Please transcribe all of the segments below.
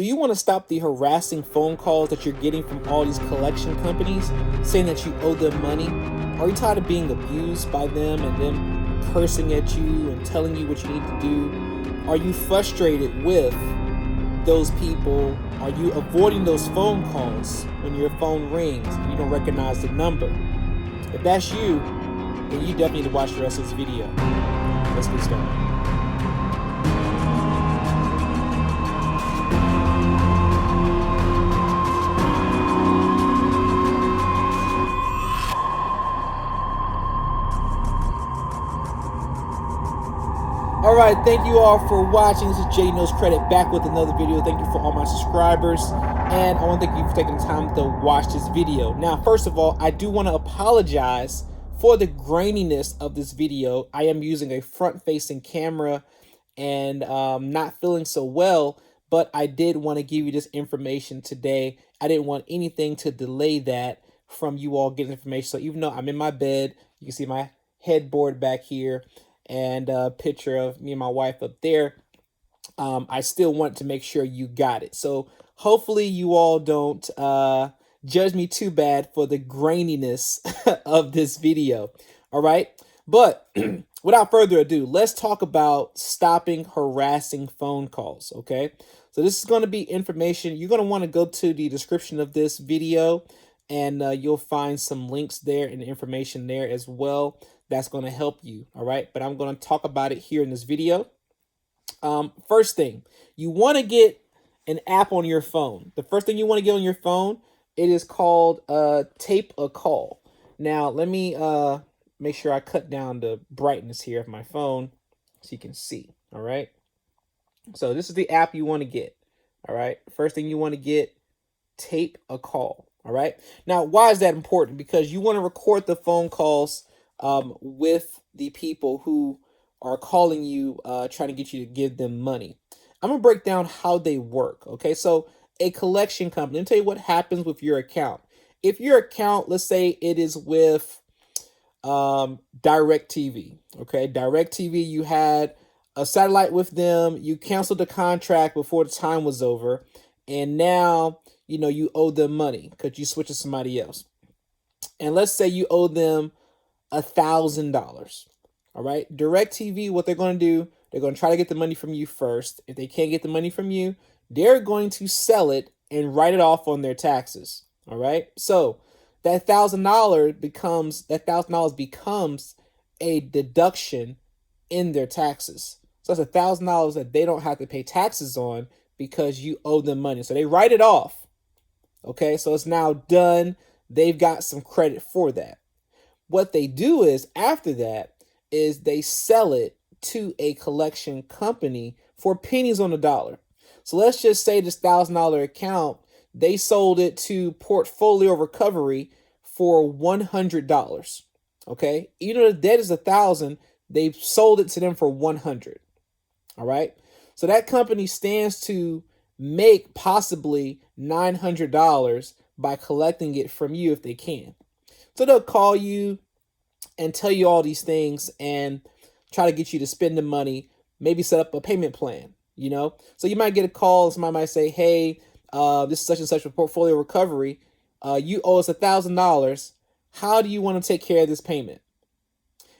Do you want to stop the harassing phone calls that you're getting from all these collection companies saying that you owe them money? Are you tired of being abused by them and them cursing at you and telling you what you need to do? Are you frustrated with those people? Are you avoiding those phone calls when your phone rings and you don't recognize the number? If that's you, then you definitely need to watch the rest of this video. Let's get started. All right, thank you all for watching. This is J Knows Credit back with another video. Thank you for all my subscribers, and I want to thank you for taking the time to watch this video. Now, first of all, I do want to apologize for the graininess of this video. I am using a front-facing camera and not feeling so well, but I did want to give you this information today. I didn't want anything to delay that from you all getting information. So even though I'm in my bed, you can see my headboard back here, and a picture of me and my wife up there. I still want to make sure you got it. So hopefully you all don't judge me too bad for the graininess of this video. All right. But without further ado, let's talk about stopping harassing phone calls. Okay. So this is going to be information. You're going to want to go to the description of this video, and you'll find some links there and information there as well. That's going to help you. All right. But I'm going to talk about it here in this video. First thing, you want to get an app on your phone. The first thing you want to get on your phone, it is called Tape a Call. Now, let me make sure I cut down the brightness here of my phone so you can see. All right. So this is the app you want to get. All right. First thing you want to get, Tape a Call. All right. Now, why is that important? Because you want to record the phone calls with the people who are calling you, trying to get you to give them money. I'm going to break down how they work. Okay, so a collection company, let me tell you what happens with your account. If your account, let's say it is with DirecTV, okay, DirecTV, you had a satellite with them, you canceled the contract before the time was over, and now, you know, you owe them money because you switched to somebody else. And let's say you owe them $1,000. All right. DirecTV, what they're going to do, they're going to try to get the money from you first. If they can't get the money from you, they're going to sell it and write it off on their taxes. All right. So that $1,000 becomes a deduction in their taxes. So that's $1,000 that they don't have to pay taxes on because you owe them money. So they write it off. Okay. So it's now done. They've got some credit for that. What they do is after that is they sell it to a collection company for pennies on the dollar. So let's just say this $1,000 account, they sold it to Portfolio Recovery for $100. Okay. Even though the debt is $1,000, they've sold it to them for $100. All right. So that company stands to make possibly $900 by collecting it from you if they can. So they'll call you and tell you all these things and try to get you to spend the money, maybe set up a payment plan, you know? So you might get a call, somebody might say, hey, this is such and such a Portfolio Recovery. You owe us $1,000. How do you want to take care of this payment?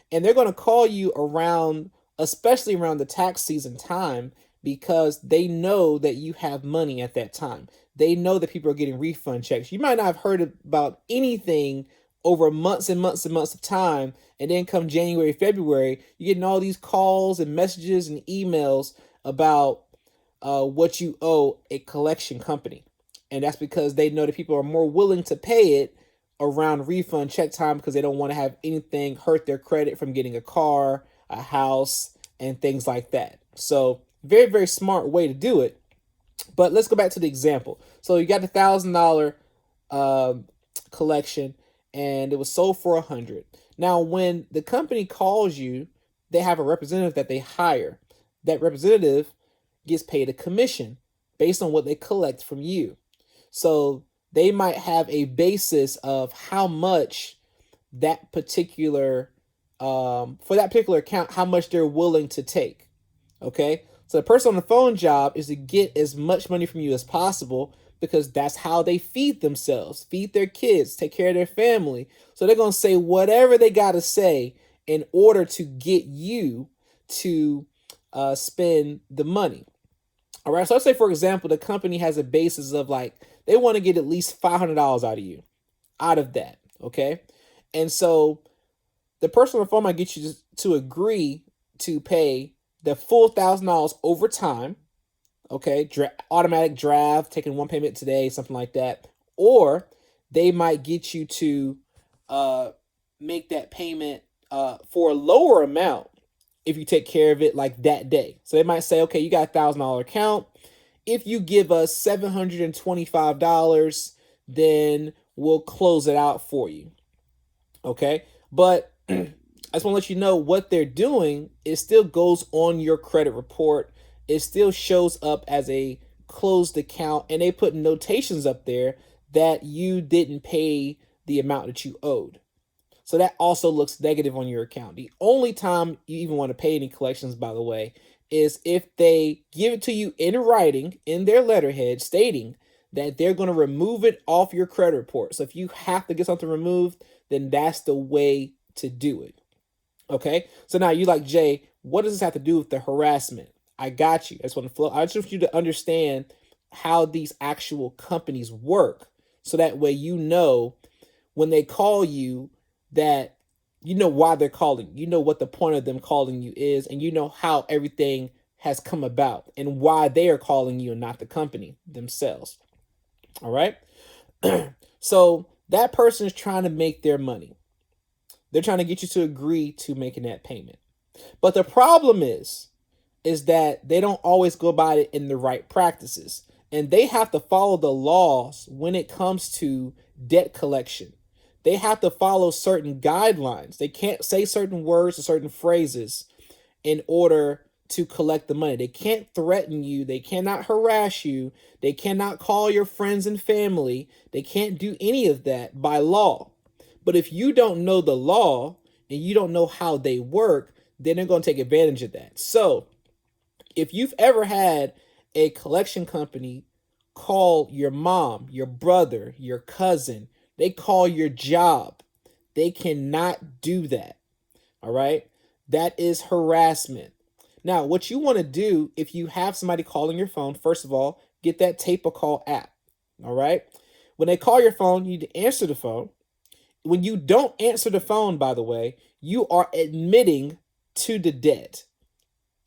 And they're going to call you around, especially around the tax season time, because they know that you have money at that time. They know that people are getting refund checks. You might not have heard about anything over months and months and months of time, and then come January, February, you're getting all these calls and messages and emails about what you owe a collection company. And that's because they know that people are more willing to pay it around refund check time because they don't want to have anything hurt their credit from getting a car, a house, and things like that. So very, very smart way to do it. But let's go back to the example. So you got the $1,000 collection, and it was sold for $100. Now, when the company calls you, they have a representative that they hire. That representative gets paid a commission based on what they collect from you. So they might have a basis of how much that particular, for that particular account, how much they're willing to take. Okay. So the person on the phone job is to get as much money from you as possible because that's how they feed themselves, feed their kids, take care of their family. So they're going to say whatever they got to say in order to get you to spend the money. All right. So let's say, for example, the company has a basis of like, they want to get at least $500 out of you, out of that. Okay. And so the person on the phone might get you to agree to pay the full $1,000 over time. Okay. Automatic draft, taking one payment today, something like that. Or they might get you to make that payment for a lower amount if you take care of it like that day. So they might say, okay, you got $1,000 account. If you give us $725, then we'll close it out for you. Okay. But I just want to let you know what they're doing. It still goes on your credit report. It still shows up as a closed account, and they put notations up there that you didn't pay the amount that you owed. So that also looks negative on your account. The only time you even want to pay any collections, by the way, is if they give it to you in writing in their letterhead stating that they're going to remove it off your credit report. So if you have to get something removed, then that's the way to do it. Okay. So now you like, Jay, what does this have to do with the harassment? I got you. I just want to flow. I just want you to understand how these actual companies work. So that way, you know, when they call you, that you know why they're calling. You know what the point of them calling you is, and you know how everything has come about and why they are calling you and not the company themselves. All right. So that person is trying to make their money. They're trying to get you to agree to making that payment. But the problem is that they don't always go about it in the right practices. And they have to follow the laws when it comes to debt collection. They have to follow certain guidelines. They can't say certain words or certain phrases in order to collect the money. They can't threaten you. They cannot harass you. They cannot call your friends and family. They can't do any of that by law. But if you don't know the law and you don't know how they work, then they're going to take advantage of that. So if you've ever had a collection company call your mom, your brother, your cousin, they call your job, they cannot do that. All right. That is harassment. Now, what you want to do if you have somebody calling your phone, first of all, get that tape a call app. All right. When they call your phone, you need to answer the phone. When you don't answer the phone, by the way, you are admitting to the debt.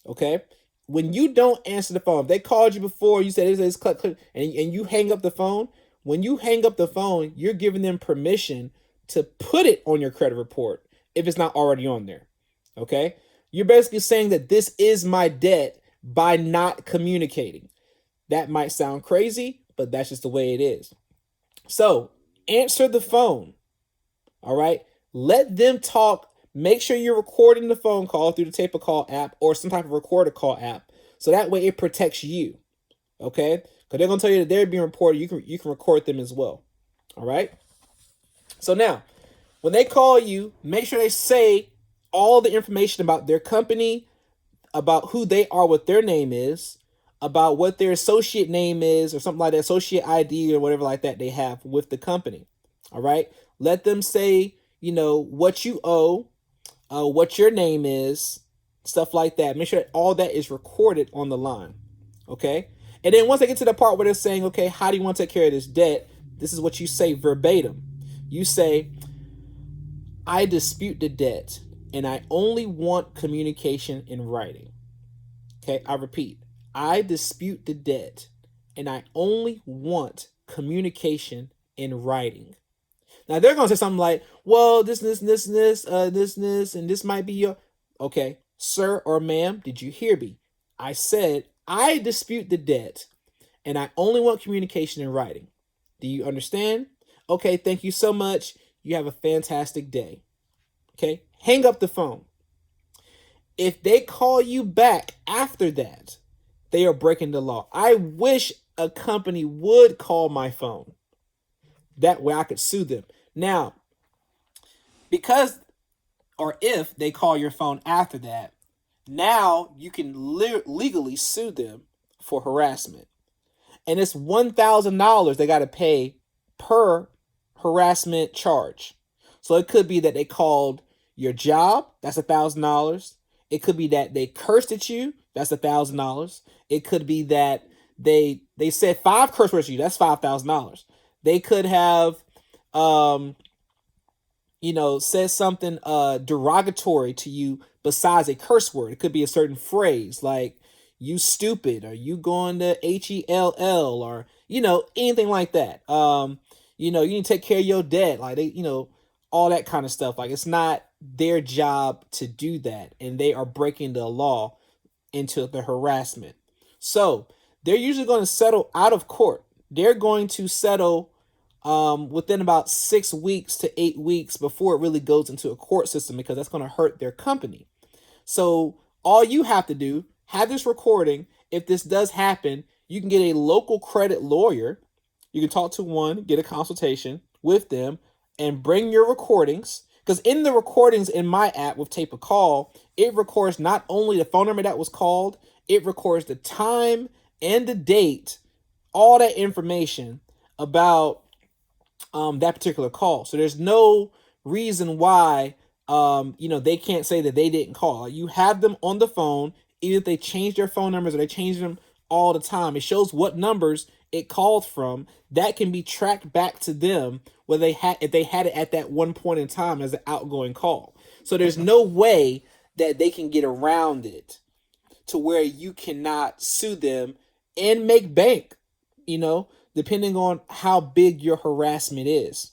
Okay. When you don't answer the phone, if they called you before, you said it's click, click, and you hang up the phone, when you hang up the phone, you're giving them permission to put it on your credit report if it's not already on there. Okay. You're basically saying that this is my debt by not communicating. That might sound crazy, but that's just the way it is. So answer the phone. All right. Let them talk. Make sure you're recording the phone call through the tape a call app or some type of record a call app. So that way it protects you. Okay. Because they're going to tell you that they're being reported. You can record them as well. All right. So now, when they call you, make sure they say all the information about their company, about who they are, what their name is, about what their associate name is, or something like that, associate ID or whatever like that they have with the company. All right. Let them say, you know, what you owe, what your name is, stuff like that. Make sure that all that is recorded on the line. Okay. And then once they get to the part where they're saying, okay, how do you want to take care of this debt? This is what you say verbatim. You say, I dispute the debt and I only want communication in writing. Okay. I repeat, I dispute the debt and I only want communication in writing. Now they're gonna say something like, "Well, this, and this might be your." Okay, sir or ma'am, did you hear me? I said I dispute the debt, and I only want communication in writing. Do you understand? Okay, thank you so much. You have a fantastic day. Okay, hang up the phone. If they call you back after that, they are breaking the law. I wish a company would call my phone. That way I could sue them. Now, because or if they call your phone after that, Now you can legally sue them for harassment. And it's $1,000 they got to pay per harassment charge. So it could be that they called your job, that's $1,000. It could be that they cursed at you, that's $1,000. It could be that they said 5 curse words to you, that's $5,000. They could have says something derogatory to you besides a curse word. It could be a certain phrase like "you stupid" or "you going to HELL" or anything like that. You need to take care of your debt, like all that kind of stuff. Like, it's not their job to do that, and they are breaking the law into the harassment. So they're usually going to settle out of court. They're going to settle within about 6 weeks to 8 weeks before it really goes into a court system, because that's going to hurt their company. So all you have to do, have this recording. If this does happen, you can get a local credit lawyer. You can talk to one, get a consultation with them, and bring your recordings. Because in the recordings in my app with Tape a Call, it records not only the phone number that was called, it records the time and the date, all that information about that particular call. So there's no reason why they can't say that they didn't call. You have them on the phone, even if they change their phone numbers or they change them all the time. It shows what numbers it called from. That can be tracked back to them where if they had it at that one point in time as an outgoing call. So there's no way that they can get around it to where you cannot sue them and make bank, depending on how big your harassment is.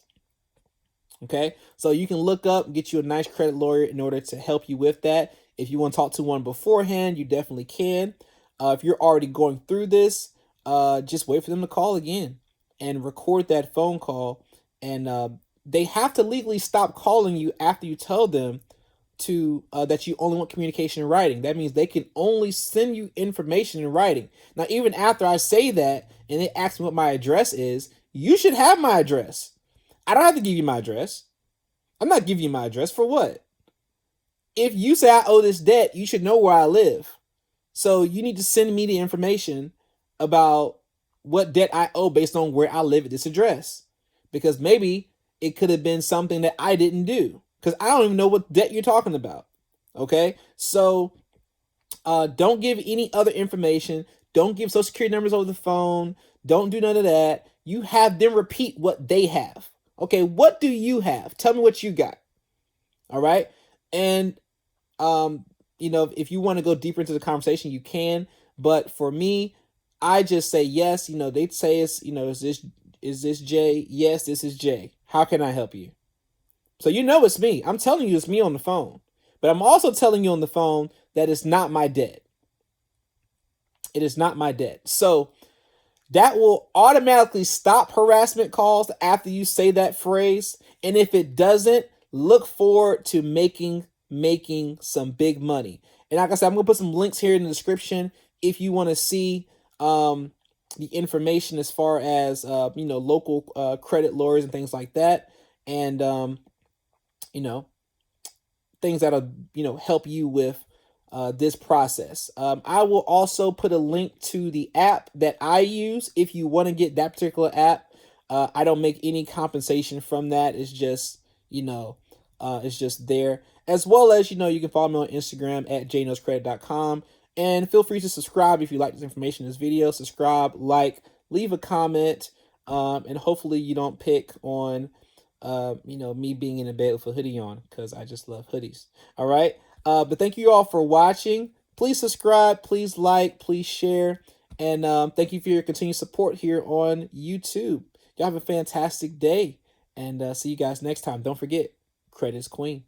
Okay, so you can look up, get you a nice credit lawyer in order to help you with that. If you want to talk to one beforehand, you definitely can. If you're already going through this, just wait for them to call again and record that phone call. And they have to legally stop calling you after you tell them to that you only want communication in writing. That means they can only send you information in writing. Now, even after I say that and they ask me what my address is, you should have my address. I don't have to give you my address. I'm not giving you my address for what? If you say I owe this debt, you should know where I live. So you need to send me the information about what debt I owe based on where I live at this address. Because maybe it could have been something that I didn't do. Because I don't even know what debt you're talking about. Okay? So don't give any other information. Don't give social security numbers over the phone. Don't do none of that. You have them repeat what they have. Okay, what do you have? Tell me what you got. All right? And, if you want to go deeper into the conversation, you can. But for me, I just say yes. They'd say it's, is this Jay? Yes, this is Jay. How can I help you? So it's me. I'm telling you it's me on the phone. But I'm also telling you on the phone that it's not my debt. It is not my debt. So that will automatically stop harassment calls after you say that phrase. And if it doesn't, look forward to making some big money. And like I said, I'm going to put some links here in the description if you want to see the information as far as, local credit lawyers and things like that. And, things that'll, help you with this process. I will also put a link to the app that I use if you want to get that particular app. I don't make any compensation from that. It's just, it's just there. As well as, you can follow me on Instagram at jknowscredit.com. And feel free to subscribe if you like this information in this video. Subscribe, like, leave a comment, and hopefully you don't pick on me being in a bed with a hoodie on, because I just love hoodies. All right. But thank you all for watching. Please subscribe, please like, please share. And thank you for your continued support here on YouTube. Y'all have a fantastic day, and see you guys next time. Don't forget, credit is queen.